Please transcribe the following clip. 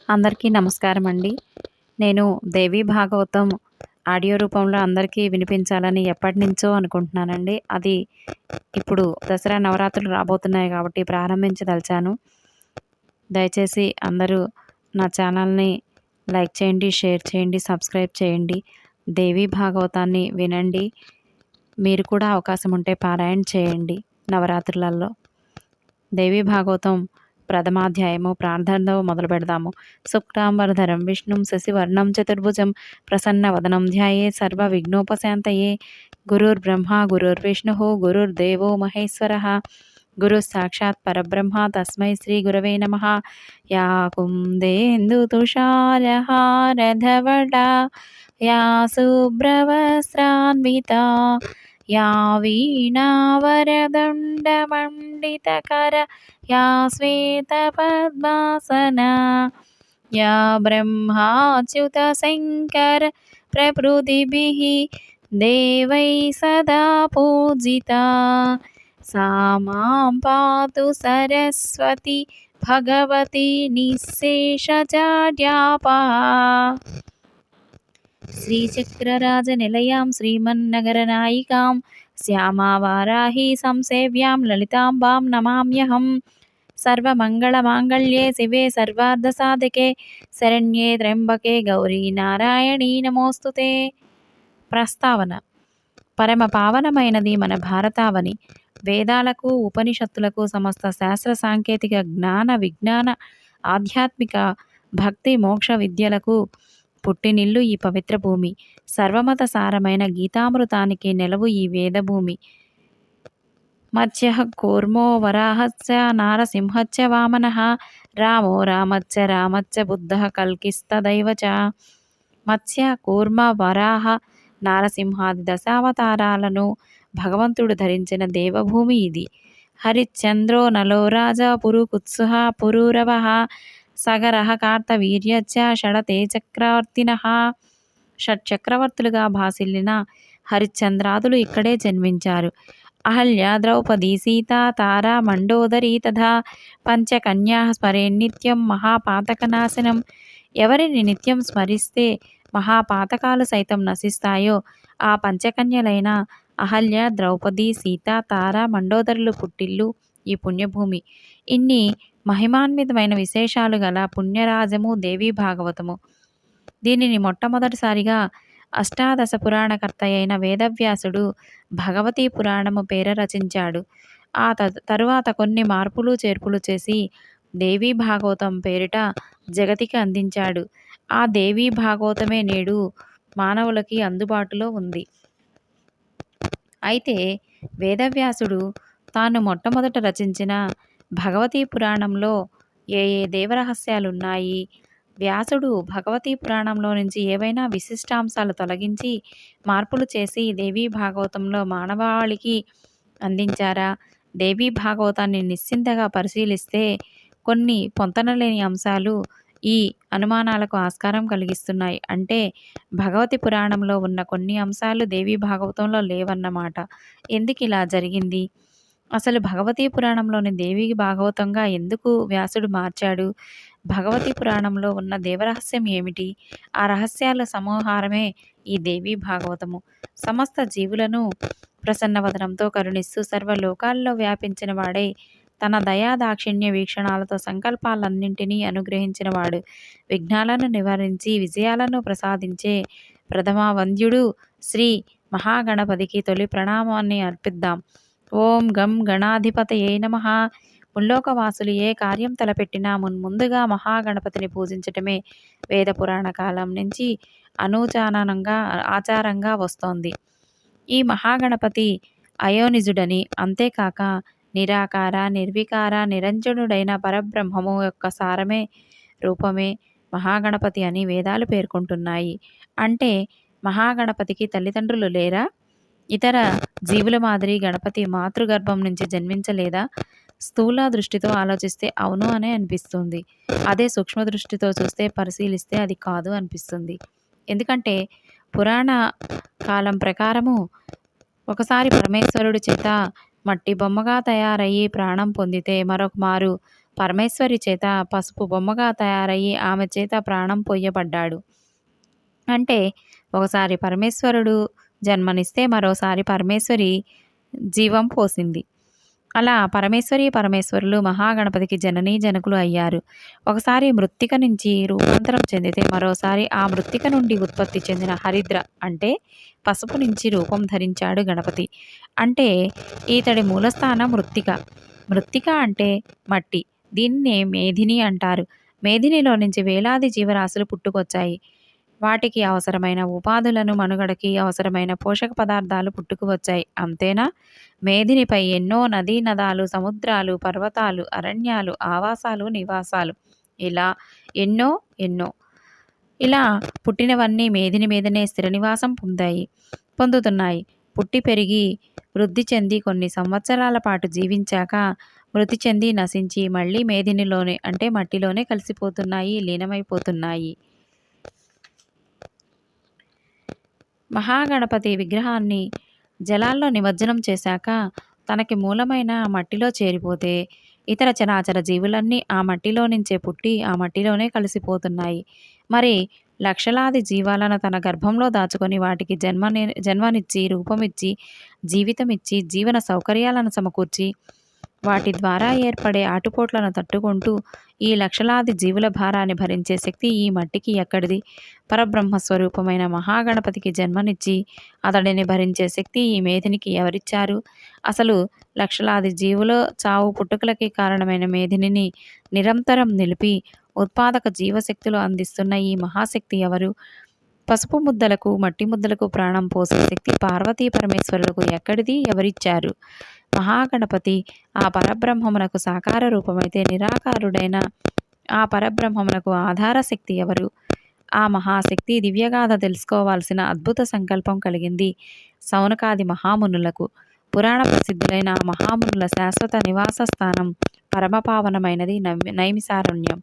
అందరికీ నమస్కారం అండి. నేను దేవీ భాగవతం ఆడియో రూపంలో అందరికీ వినిపించాలని ఎప్పటినుంచో అనుకుంటున్నానండి. అది ఇప్పుడు దసరా నవరాత్రులు రాబోతున్నాయి కాబట్టి ప్రారంభించదలిచాను. దయచేసి అందరూ నా ఛానల్‌ని లైక్ చేయండి, షేర్ చేయండి, సబ్స్క్రైబ్ చేయండి. దేవీ భాగవతాన్ని వినండి. మీరు కూడా అవకాశం ఉంటే పారాయణ చేయండి నవరాత్రులలో. దేవీ భాగవతం ప్రథమాధ్యాయము ప్రార్థనతో మొదలు పెడదాము. శుక్లాంబరధరం విష్ణుం శశివర్ణం చతుర్భుజం ప్రసన్నవదనం ధ్యాయే సర్వ విఘ్నోపశాంతయే. గురుర్బ్రహ్మ గురుర్విష్ణుః గురుర్దేవో మహేశ్వరః గురు సాక్షాత్ పరబ్రహ్మ తస్మై శ్రీ గురవే నమః. యా కుందేందు తుషారహారధవళా యా శుభ్రవస్త్రాన్వితా యా వీణావరదండమండితకర या श्वेतपद्मासना या ब्रह्माच्युतशङ्कर प्रभृतिभिः देवैः सदा पूजिता सा मां पातु सरस्वती भगवती निःशेषजाड्यापहा. श्रीचक्रराजनिलयां श्रीमन्नगरनायिकां श्यामावाराही संसेव्यां ललिताम्बां नमाम्यहम्. सर्वमङ्गलमाङ्गल्ये शिवे सर्वार्धसाधके शरण्ये त्र्यम्बके गौरी నారాయణీ నమోస్తుతే. ప్రస్తావన: పరమ పావనమైనది మన భారతావని. వేదాలకు ఉపనిషత్తులకు సమస్త శాస్త్ర సాంకేతిక జ్ఞాన విజ్ఞాన ఆధ్యాత్మిక భక్తి మోక్ష విద్యలకు పుట్టినిల్లు ఈ పవిత్ర భూమి. సర్వమత సారమైన గీతామృతానికి నెలవు ఈ వేదభూమి. మత్స్యః కూర్మో వరాహశ్చ నారసింహశ్చ వామనః రామో రామశ్చ రామశ్చ బుద్ధః కల్కిస్తదైవ చ. మత్స్య కూర్మ వరాహ నారసింహాది దశావతారాలను భగవంతుడు ధరించిన దేవభూమి ఇది. హరిశ్చంద్రో నలో రాజా పురుకుత్సుః పురూరవః సగరః కార్తవీర్యశ్చ షడతే చక్రవర్తినః. షట్చక్రవర్తులుగా భాసిల్లిన హరిశ్చంద్రాదులు ఇక్కడే జన్మించారు. అహల్య ద్రౌపదీ సీత తారా మండోదరి తథా పంచకన్యా స్మరేన్నిత్యం మహాపాతకనాశనం. ఎవరిని నిత్యం స్మరిస్తే మహాపాతకాలు సైతం నశిస్తాయో ఆ పంచకన్యలైన అహల్య ద్రౌపది సీత తార మండోదరులు పుట్టిల్లు ఈ పుణ్యభూమి. ఇన్ని మహిమాన్వితమైన విశేషాలు గల పుణ్యరాజము దేవీ భాగవతము. దీనిని మొట్టమొదటిసారిగా అష్టాదశ పురాణకర్త అయిన వేదవ్యాసుడు భగవతీ పురాణము పేర రచించాడు. ఆ తరువాత కొన్ని మార్పులు చేర్పులు చేసి దేవీ భాగవతం పేరిట జగతికి అందించాడు. ఆ దేవీ భాగవతమే నేడు మానవులకి అందుబాటులో ఉంది. అయితే వేదవ్యాసుడు తాను మొట్టమొదట రచించిన భగవతీ పురాణంలో ఏ ఏ దేవరహస్యాలున్నాయి, వ్యాసుడు భగవతీ పురాణంలో నుంచి ఏవైనా విశిష్టాంశాలు తొలగించి మార్పులు చేసి దేవీ భాగవతంలో మానవాళికి అందించారా? దేవీ భాగవతాన్ని నిశ్చింతగా పరిశీలిస్తే కొన్ని పొంతనలేని అంశాలు ఈ అనుమానాలకు ఆస్కారం కలిగిస్తున్నాయి. అంటే భగవతి పురాణంలో ఉన్న కొన్ని అంశాలు దేవీ భాగవతంలో లేవన్నమాట. ఎందుకు ఇలా జరిగింది? అసలు భగవతీ పురాణంలోని దేవీ భాగవతంగా ఎందుకు వ్యాసుడు మార్చాడు? భగవతీ పురాణంలో ఉన్న దేవరహస్యం ఏమిటి? ఆ రహస్యాల సమాహారమే ఈ దేవీ భాగవతము. సమస్త జీవులను ప్రసన్నవదనంతో కరుణిస్తూ సర్వలోకాల్లో వ్యాపించిన వాడై తన దయా దాక్షిణ్య వీక్షణాలతో సంకల్పాలన్నింటినీ అనుగ్రహించినవాడు. విఘ్నాలను నివారించి విజయాలను ప్రసాదించే ప్రథమ వంద్యుడు శ్రీ మహాగణపతికి తొలి ప్రణామాన్ని అర్పిద్దాం. ఓం గం గణాధిపతయే నమః. ముల్లోకవాసులు ఏ కార్యం తలపెట్టినా ముందుగా మహాగణపతిని పూజించటమే వేద పురాణ కాలం నుంచి అనూచానంగా ఆచారంగా వస్తోంది. ఈ మహాగణపతి అయోనిజుడని, అంతేకాక నిరాకార నిర్వికార నిరంజనుడైన పరబ్రహ్మము యొక్క సారమే రూపమే మహాగణపతి అని వేదాలు పేర్కొంటున్నాయి. అంటే మహాగణపతికి తల్లిదండ్రులు లేరా? ఇతర జీవుల మాదిరి గణపతి మాతృగర్భం నుంచి జన్మించలేదా? స్థూల దృష్టితో ఆలోచిస్తే అవును అనే అనిపిస్తుంది. అదే సూక్ష్మ దృష్టితో చూస్తే పరిశీలిస్తే అది కాదు అనిపిస్తుంది. ఎందుకంటే పురాణ కాలం ప్రకారము ఒకసారి పరమేశ్వరుడి చేత మట్టి బొమ్మగా తయారయ్యి ప్రాణం పొందితే మరొక మారు పరమేశ్వరి చేత పసుపు బొమ్మగా తయారయ్యి ఆమె చేత ప్రాణం పొయ్యబడ్డాడు. అంటే ఒకసారి పరమేశ్వరుడు జన్మనిస్తే మరోసారి పరమేశ్వరి జీవం పోసింది. అలా పరమేశ్వరులు మహాగణపతికి జననీ జనకులు అయ్యారు. ఒకసారి మృత్తిక నుంచి రూపాంతరం చెందితే మరోసారి ఆ మృత్తిక నుండి ఉత్పత్తి చెందిన హరిద్ర అంటే పసుపు నుంచి రూపం ధరించాడు గణపతి. అంటే ఈతడి మూలస్థానం మృత్తిక. మృత్తిక అంటే మట్టి. దీన్నే మేధిని అంటారు. మేధినిలో నుంచి వేలాది జీవరాశులు పుట్టుకొచ్చాయి. వాటికి అవసరమైన ఉపాధులను మనుగడకి అవసరమైన పోషక పదార్థాలు పుట్టుకు వచ్చాయి. అంతేనా? మేదినిపై ఎన్నో నదీ నదాలు, సముద్రాలు, పర్వతాలు, అరణ్యాలు, ఆవాసాలు, నివాసాలు ఇలా ఎన్నో ఎన్నో. ఇలా పుట్టినవన్నీ మేదిని మీదనే స్థిర నివాసం పొందుతున్నాయి. పుట్టి పెరిగి వృద్ధి చెంది కొన్ని సంవత్సరాల పాటు జీవించాక మృతి చెంది నశించి మళ్ళీ మేదినిలోనే అంటే మట్టిలోనే కలిసిపోతున్నాయి, లీనమైపోతున్నాయి. మహాగణపతి విగ్రహాన్ని జలాల్లో నిమజ్జనం చేశాక తనకి మూలమైన మట్టిలో చేరిపోతే ఇతర చరాచర జీవులన్నీ ఆ మట్టిలో నుంచే పుట్టి ఆ మట్టిలోనే కలిసిపోతున్నాయి. మరి లక్షలాది జీవాలను తన గర్భంలో దాచుకొని వాటికి జన్మనిచ్చి రూపమిచ్చి జీవితమిచ్చి జీవన సౌకర్యాలను సమకూర్చి వాటి ద్వారా ఏర్పడే ఆటుపోట్లను తట్టుకుంటూ ఈ లక్షలాది జీవుల భారాన్ని భరించే శక్తి ఈ మట్టికి ఎక్కడిది? పరబ్రహ్మ స్వరూపమైన మహాగణపతికి జన్మనిచ్చి అతడిని భరించే శక్తి ఈ మేధినికి ఎవరిచ్చారు? అసలు లక్షలాది జీవుల చావు పుట్టుకలకి కారణమైన మేధినిని నిరంతరం నిలిపి ఉత్పాదక జీవశక్తులు అందిస్తున్న ఈ మహాశక్తి ఎవరు? పసుపు ముద్దలకు మట్టి ముద్దలకు ప్రాణం పోసే శక్తి పార్వతీ పరమేశ్వరులకు ఎక్కడిది? ఎవరిచ్చారు? మహాగణపతి ఆ పరబ్రహ్మమునకు సాకార రూపమైతే నిరాకారుడైన ఆ పరబ్రహ్మమునకు ఆధార శక్తి ఎవరు? ఆ మహాశక్తి దివ్యగాథ తెలుసుకోవాల్సిన అద్భుత సంకల్పం కలిగింది సౌనకాది మహామునులకు. పురాణ ప్రసిద్ధులైన ఆ మహామునుల శాశ్వత నివాస స్థానం పరమపావనమైనది నైమిసారణ్యం.